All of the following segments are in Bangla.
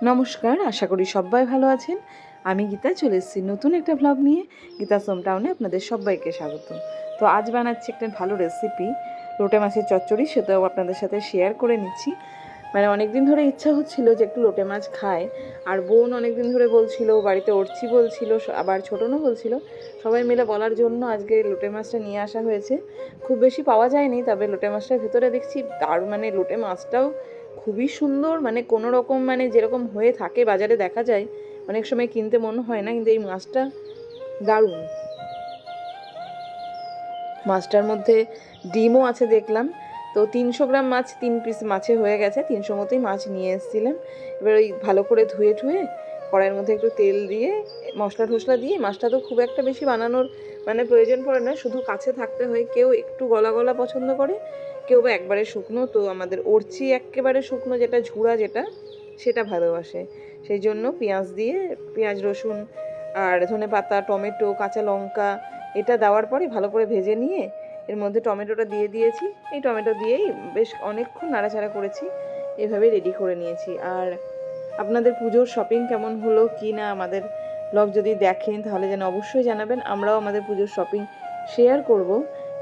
নমস্কার, আশা করি সবাই ভালো আছেন। আমি গীতা চলে এসেছি নতুন একটা ব্লগ নিয়ে। গীতা হোম টাউনে আপনাদের সবাইকে স্বাগত। তো আজ বানাচ্ছি একটা ভালো রেসিপি, লোটে মাছের চচ্চড়ি, সেটাও আপনাদের সাথে শেয়ার করে নিচ্ছি। মানে অনেক দিন ধরে ইচ্ছা হচ্ছিল যে একটু লোটে মাছ খায়, আর বোন অনেক দিন ধরে বলছিল, বাড়িতে উঠছি বলছিল, আবার ছোটনও বলছিল। সবাই মিলে বলার জন্য আজকে লোটে মাছটা নিয়ে আসা হয়েছে। খুব বেশি পাওয়া যায়নি, তবে লোটে মাছটার ভেতরে দেখছি মানে লোটে মাছটাও খুবই সুন্দর, মানে কোনো রকম মানে যেরকম হয়ে থাকে বাজারে দেখা যায় অনেক সময় কিনতে মনে হয় না, কিন্তু এই মাছটা দারুণ। মাছটার মধ্যে ডিমও আছে দেখলাম। তো 300 গ্রাম মাছ, 3 পিস মাছে হয়ে গেছে। 300 মতোই মাছ নিয়ে এসেছিলাম। এবার ওই ভালো করে ধুয়ে কড়াইয়ের মধ্যে একটু তেল দিয়ে মশলা টশলা দিয়ে, মাছটা তো খুব একটা বেশি বানানোর মানে প্রয়োজন পড়ে না, শুধু কাছে থাকতে হয়। কেউ একটু গলা গলা পছন্দ করে, কেউ বা একবারে শুকনো। তো আমাদের ওরচি একেবারে শুকনো, যেটা ঝুড়া যেটা, সেটা ভালোবাসে। সেই জন্য পেঁয়াজ রসুন আর ধনে পাতা, টমেটো, কাঁচা লঙ্কা এটা দেওয়ার পরে ভালো করে ভেজে নিয়ে এর মধ্যে টমেটোটা দিয়ে দিয়েছি। এই টমেটো দিয়েই বেশ অনেকক্ষণ নাড়াচাড়া করেছি, এভাবে রেডি করে নিয়েছি। আর আপনাদের পুজোর শপিং কেমন হলো কি না, আমাদের ব্লগ যদি দেখেন তাহলে যেন অবশ্যই জানাবেন। আমরাও আমাদের পুজোর শপিং শেয়ার করব,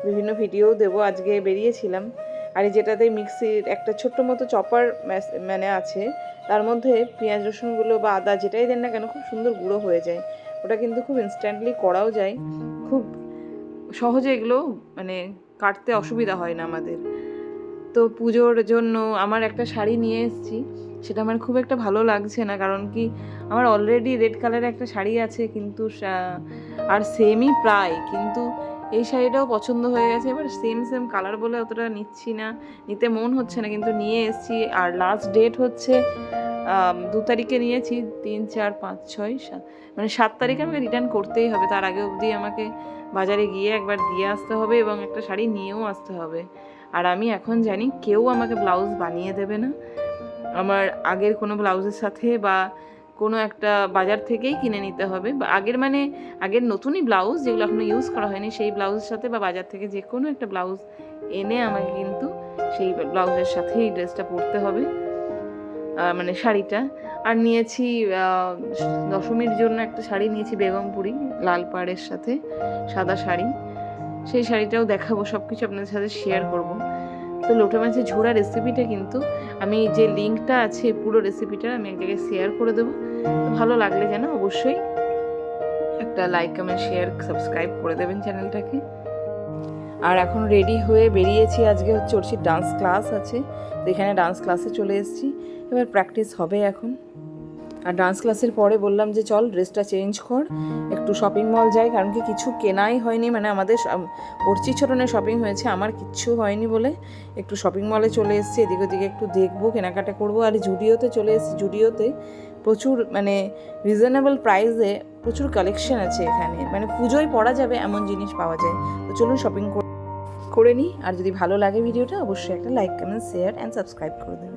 বিভিন্ন ভিডিও দেবো। আজকে বেরিয়েছিলাম, আর এই যেটাতে মিক্সির একটা ছোট্ট মতো চপার মানে আছে, তার মধ্যে পেঁয়াজ রসুনগুলো বা আদা যেটাই দেন না কেন খুব সুন্দর গুঁড়ো হয়ে যায়। ওটা কিন্তু খুব ইনস্ট্যান্টলি করাও যায়, খুব সহজে এগুলো মানে কাটতে অসুবিধা হয় না আমাদের। তো পুজোর জন্য আমার একটা শাড়ি নিয়ে এসেছি, সেটা আমার খুব একটা ভালো লাগছে না, কারণ কি আমার অলরেডি রেড কালারের একটা শাড়ি আছে, কিন্তু আর সেমই প্রায়, কিন্তু এই শাড়িটাও পছন্দ হয়ে গেছে। এবার সেম কালার বলে অতটা নিতে মন হচ্ছে না, কিন্তু নিয়ে এসেছি। আর লাস্ট ডেট হচ্ছে 2 তারিখে নিয়েছি, 3, 4, 5, 6, 7 মানে 7 তারিখে আমাকে রিটার্ন করতেই হবে। তার আগে অবধি আমাকে বাজারে গিয়ে একবার দিয়ে আসতে হবে এবং একটা শাড়ি নিয়েও আসতে হবে। আর আমি এখন জানি কেউ আমাকে ব্লাউজ বানিয়ে দেবে না। আমার আগের কোনো ব্লাউজের সাথে বা কোনো একটা বাজার থেকেই কিনে নিতে হবে, বা আগের নতুনই ব্লাউজ যেগুলো এখনো ইউজ করা হয়নি, সেই ব্লাউজের সাথে বা বাজার থেকে যে কোনো একটা ব্লাউজ এনে আমাকে কিন্তু সেই ব্লাউজের সাথে এই ড্রেসটা পরতে হবে, মানে শাড়িটা। আর নিয়েছি দশমীর জন্য একটা শাড়ি নিয়েছি, বেগমপুরি লাল পাড়ের সাথে সাদা শাড়ি। সেই শাড়িটাও দেখাবো, সব কিছু আপনাদের সাথে শেয়ার করব। তো লোটে মাছের ঝোড়া রেসিপিটা কিন্তু আমি যে লিঙ্কটা আছে পুরো রেসিপিটার আমি এক জায়গায় শেয়ার করে দেবো। তো ভালো লাগলে যেন অবশ্যই একটা লাইক, কমেন্ট, শেয়ার, সাবস্ক্রাইব করে দেবেন চ্যানেলটাকে। আর এখন রেডি হয়ে বেরিয়েছি। আজকে হচ্ছে ওর ডান্স ক্লাস আছে, তো এখানে ডান্স ক্লাসে চলে এসেছি। এবার প্র্যাকটিস হবে এখন। আর ডান্স ক্লাসের পরে বললাম যে চল ড্রেসটা চেঞ্জ কর, একটু শপিং মল যাই, কারণ কি কিছু কেনাই হয়নি, মানে আমাদের ওরচি ছোটনের শপিং হয়েছে, আমার কিচ্ছু হয়নি বলে একটু শপিং মলে চলে এসেছি। এদিক ওদিকে একটু দেখবো, কেনাকাটা করবো। আর জুডিওতে চলে এসেছি। জুডিওতে প্রচুর মানে রিজনেবল প্রাইসে প্রচুর কালেকশন আছে এখানে, মানে পুজোয় পরা যাবে এমন জিনিস পাওয়া যায়। তো চলুন শপিং করে নিই। আর যদি ভালো লাগে ভিডিওটা অবশ্যই একটা like, comment, share and subscribe করে দেবেন।